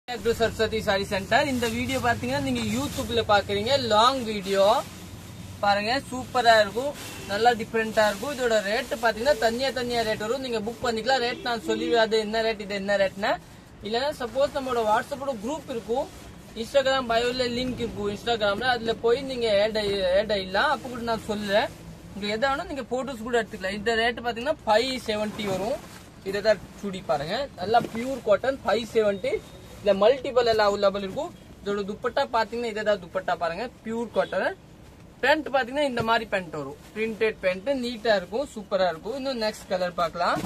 to Saraswati Saree Center. இந்த video பாத்தீங்கன்னா நீங்க யூடியூப்ல பாக்குறீங்க லாங் வீடியோ பாருங்க சூப்பரா இருக்கும் நல்லா டிஃபரெண்டா இருக்கும் இதோட ரேட் பாத்தீங்கன்னா தனியா ரேட் வரும் நீங்க புக் பண்ணிக்கலாம் ரேட் நான் சொல்லிடாது என்ன ரேட் இது என்ன ரேட்னா இல்லனா சப்போஸ் நம்மளோட வாட்ஸ்அப்போட குரூப் இருக்கும் இன்ஸ்டாகிராம் பயோல லிங்க் இருக்கும் இன்ஸ்டாகிராம்ல அதுல போய் நீங்க ஆட் ஆயிடலாம் அப்ப கூட நான் சொல்றேன் உங்களுக்கு எதை வேணா நீங்க போட்டோஸ் கூட எடுத்துக்கலாம் இந்த ரேட் பாத்தீங்கன்னா 570 வரும் இததான் சுடி பாருங்க நல்லா பியூர் காட்டன் 570 இல்ல மல்டிபிள் எல்லாம் அவைலபிள் இருக்கும் இதோட துப்பட்டா பாத்தீங்கன்னா இததான் துப்பட்டா பாருங்க பியூர் காட்டன் பேண்ட் பாத்தீங்கன்னா இந்த மாதிரி பேண்ட் வரும் பிரிண்டட் பேண்ட் நீட்டா இருக்கும் சூப்பரா இருக்கும் இன்னும் நெக்ஸ்ட் கலர் பார்க்கலாம்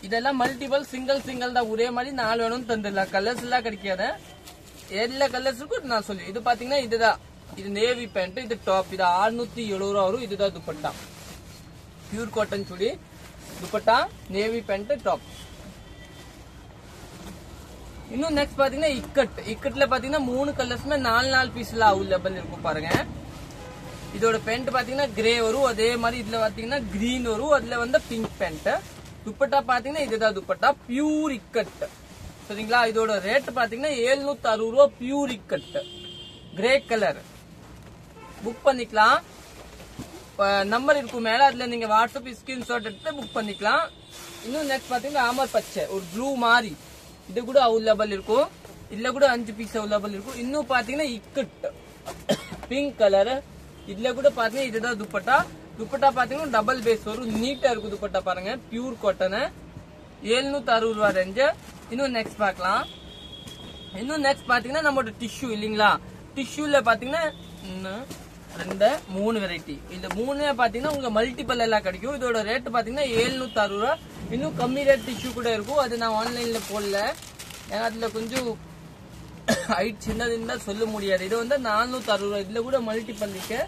இதெல்லாம் மல்டிபிள் சிங்கிள் தான் ஒரே மாதிரி 4 வேணும்னு தந்துடலாம் கலர்ஸ் எல்லாம் கிடைக்காத எல்லா கலர்ஸ் இருக்கும் நான் சொல்லி இது பாத்தீங்கன்னா இதுதான் இது நேவி பேண்ட் இது டாப் இது 670 வரும் இதுதான் துப்பட்டா பியூர் காட்டன் சுடி துப்பட்டா நேவி பேண்ட் டாப் இன்னும் நெக்ஸ்ட் பாத்தீங்கன்னா இக்கட்ல பாத்தீங்கன்னா 3 கலர்ஸ்மே 4 பீஸ்ல அவைலபிள் இருக்கும் பாருங்க இதோட பேண்ட் பாத்தீங்கன்னா கிரே வரும் அதே மாதிரி இதுல பாத்தீங்கன்னா கிரீன் வரும் அதுல வந்து பிங்க் பேண்ட் துப்பட்டா பாத்தீங்கன்னா இதுதான் துப்பட்டா பியூர் இக்கட் சரிங்களா இதோட ரேட் பாத்தீங்கன்னா 760 ரூபாய் pure ikat grey colour book பண்ணிக்கலாம் நம்பர் இருக்கும் மேல அதுல நீங்க வாட்ஸ்அப் ஸ்கிரீன்ஷாட் எடுத்து புக் பண்ணிக்கலாம் இன்னும் நெக்ஸ்ட் பாத்தீங்கன்னா ஆமர் பச்சை ஒரு ப்ளூ மாதிரி இது கூட அவைலபிள் இருக்கும் இதுல கூட 5 பீஸ் அவைலபிள் இருக்கும் இன்னும் பாத்தீங்கன்னா இக்கட் பிங்க் கலர் இதுல கூட பாத்தீங்கன்னா இதுதான் துப்பட்டா பாத்தீங்கன்னா டபுள் பேஸ் வரும் நீட்டா இருக்கும் துப்பட்டா பாருங்க பியூர் காட்டன் 760 ரூபாய் ரேஞ்ச் இன்னும் நெக்ஸ்ட் பார்க்கலாம் இன்னும் நெக்ஸ்ட் பாத்தீங்கன்னா நம்மளோட டிஷ்யூ இல்லீங்களா டிஷ்யூல பாத்தீங்கன்னா 3 வெரைட்டி இந்த 3 பாத்தீங்கன்னா உங்க மல்டிபிள் எல்லாம் கிடைக்கும் இதோட ரேட் பாத்தீங்கன்னா 760 ரூபாய் இன்னும் கம்மி ரேட் டிஷ்யூ கூட இருக்கும் அது நான் ஆன்லைன்ல போடல ஏன்னா அதுல கொஞ்சம் ஹைட் சின்னதுன்னு சொல்ல முடியாது இது வந்து 460 ரூபாய் இதுல கூட மல்டிபிள் இருக்கு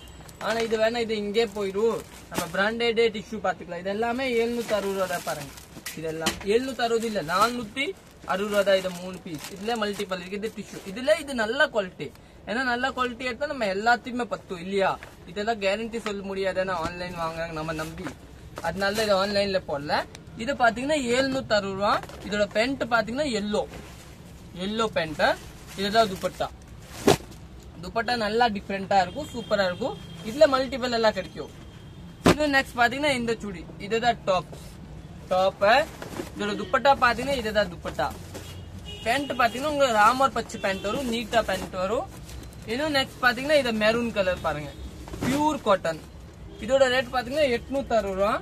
ஆனா இது வேணா இது இங்கே போயிடும் நம்ம பிராண்டட் டிஷ்யூ பாத்துக்கலாம் இது எல்லாமே 760 ரூபாய் தான் பாருங்க இதெல்லாம் 760 இல்ல 460 ரூபாய் தான் இது 3 பீஸ் இதுல மல்டிபிள் இருக்கு இது டிஷ்யூ இதுல இது நல்ல குவாலிட்டி ஏன்னா நல்ல குவாலிட்டி எடுத்தா நம்ம எல்லாத்தையுமே பத்தும் இல்லையா இதெல்லாம் கேரண்டி சொல்ல முடியாது ஆன்லைன் வாங்குறாங்க நம்ம நம்பி அதனால இது ஆன்லைன்ல போடல இது பாத்தீங்கன்னா 760 ரூபாய் இதோட பேண்ட் பாத்தீங்கன்னா எல்லோ பேண்ட் இதுதான் துப்பட்டா நல்லா டிஃபரெண்டா இருக்கும் சூப்பரா இருக்கும் இதுல மல்டிபிள் எல்லாம் கிடைக்கும் இன்னும் நெக்ஸ்ட் பாத்தீங்கன்னா இந்த சுடி இதுதான் டாப் இதோட துப்பட்டா பாத்தீங்கன்னா இதுதான் துப்பட்டா பேண்ட் பாத்தீங்கன்னா உங்களுக்கு ராமர் பச்சை பேண்ட் வரும் நீட்டா பேண்ட் வரும் இன்னும் நெக்ஸ்ட் பாத்தீங்கன்னா இது மெரூன் கலர் பாருங்க பியூர் காட்டன் இதோட ரேட் பாத்தீங்கன்னா 860 ரூபாய்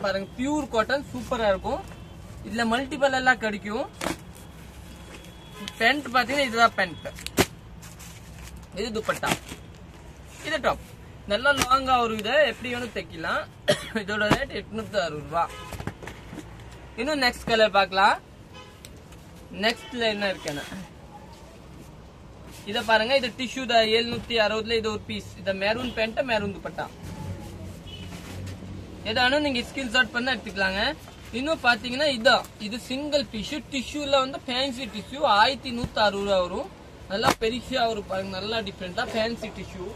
பாருங்க பியூர் காட்டன் சூப்பரா இருக்கும் இதுல மல்டிபிள் எல்லாம் கிடைக்கும் பேண்ட் பாத்தீங்கன்னா இதுதான் பேண்ட் இது துப்பட்டா இது டாப் நல்லா லாங்கா வரும் இதை எப்படி வேணும் தைக்கலாம் இதோட ரேட் 860 ரூபாய் இன்னும் நெக்ஸ்ட் கலர் பார்க்கலாம் நெக்ஸ்ட்ல என்ன இருக்குன்னா இத பாருங்க இது டிஷ்யூ தான் 760 இது ஒரு பீஸ் இது மெரூன் பேண்ட் மெரூன் துப்பட்டா ஏதானும் நீங்க ஸ்கிரீன்ஷாட் பண்ண எடுத்துக்கலாங்க இன்னும் பாத்தீங்கன்னா இது சிங்கிள் பீஸ் டிஷ்யூல வந்து ஃபேன்சி டிஷ்யூ 1160 ரூபாய் வரும் நல்லா பெருசா வரும் பாருங்க நல்லா டிஃபரெண்டா ஃபேன்சி டிஷ்யூ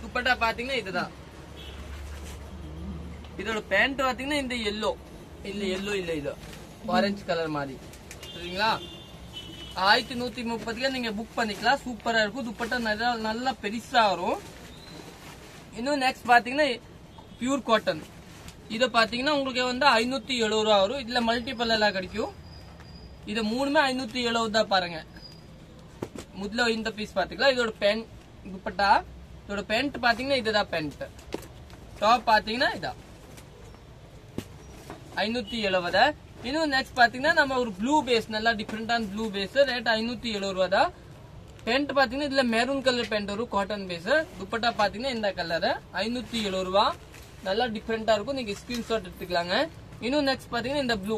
துப்பட்டா பாத்தீங்கன்னா இதுதான் இதோட பேண்ட் பாத்தீங்கன்னா இந்த எல்லோ இல்ல ஆரஞ்சு கலர் மாதிரி சரிங்களா 1130 நீங்க புக் பண்ணிக்கலாம் சூப்பரா இருக்கும் துப்பட்டா நல்லா பெருசா வரும் இன்னும் நெக்ஸ்ட் பாத்தீங்கன்னா பியூர் காட்டன் இத பாத்தீங்கன்னா உங்களுக்கு வந்து 570 ரூபாய் வரும் இதுல மல்டிபிள் எல்லாம் கிடைக்கும் இது 3மே 570 தான் பாருங்க முதல்ல இந்த பீஸ் பாத்தீங்களா இதோட பேண்ட் துப்பட்டா இதோட பேண்ட் பாத்தீங்கன்னா இதுதான் பேண்ட் டாப் பாத்தீங்கன்னா இதான் 570 இன்னும் நெக்ஸ்ட் பாத்தீங்கன்னா நம்ம ஒரு ப்ளூ பேஸ் நல்லா டிஃபரெண்டான ப்ளூ பேஸ் ரேட் 570 ரூபாய் தான் பேண்ட் பாத்தீங்கன்னா இதுல மெரூன் கலர் பேண்ட் வரும் காட்டன் பேஸ் துப்பட்டா பாத்தீங்கன்னா இந்த கலர் 570 ரூபாய் நல்லா டிஃபரெண்டா இருக்கும் நீங்க ஸ்கிரீன்ஷாட் எடுத்துக்கலாங்க இன்னும் நெக்ஸ்ட் பாத்தீங்கன்னா இந்த ப்ளூ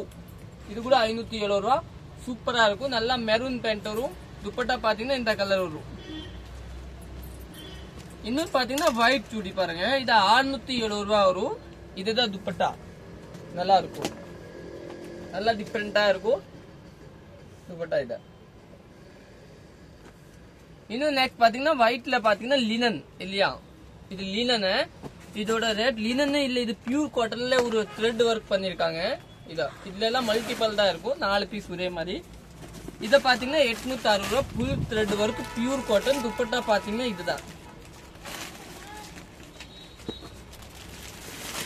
இது கூட 570 ரூபாய் சூப்பரா இருக்கும் நல்லா மெரூன் பேண்ட் வரும் துப்பட்டா பாத்தீங்கன்னா இந்த கலர் வரும் இன்னும் பாத்தீங்கன்னா ஒயிட் சுடி பாருங்க இது 670 ரூபாய் வரும் இதுதான் துப்பட்டா நல்லா இருக்கும் நல்லா டிஃபரெண்டா இருக்கும் துப்பட்டா இத இன்னும் நெக்ஸ்ட் பாத்தீங்கன்னா ஒயிட்ல பாத்தீங்கன்னா லினன் இல்லையா இது லினன் இதோட ரேட் லினன் இல்ல இது பியூர் காட்டன்ல ஒரு த்ரெட் ஒர்க் பண்ணிருக்காங்க இதுல எல்லாம் மல்டிபிள் தான் இருக்கும், 4 பீஸ் ஒரே மாதிரி. இதை பாத்தீங்கன்னா 860 ரூபா. Full thread work, pure cotton. Dupatta பாத்தீங்கன்னா இதுதான்.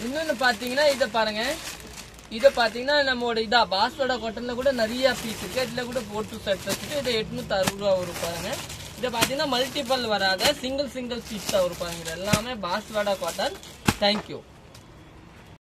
இன்னொன்னு பாத்தீங்கன்னா இதை பாருங்க, இதை பாத்தீங்கன்னா நம்மளோட பாஸ்வடா காட்டன்ல கூட நிறைய பீஸ் இருக்கு. இதுல கூட 4 to set இருக்கு. இது 860 ரூபா வரும் பாருங்க. இதை பாத்தீங்கன்னா மல்டிபிள் வராத சிங்கிள் பீஸ் தான் வரும் பாருங்க. எல்லாமே பாஸ்வடா காட்டன். தேங்க்யூ.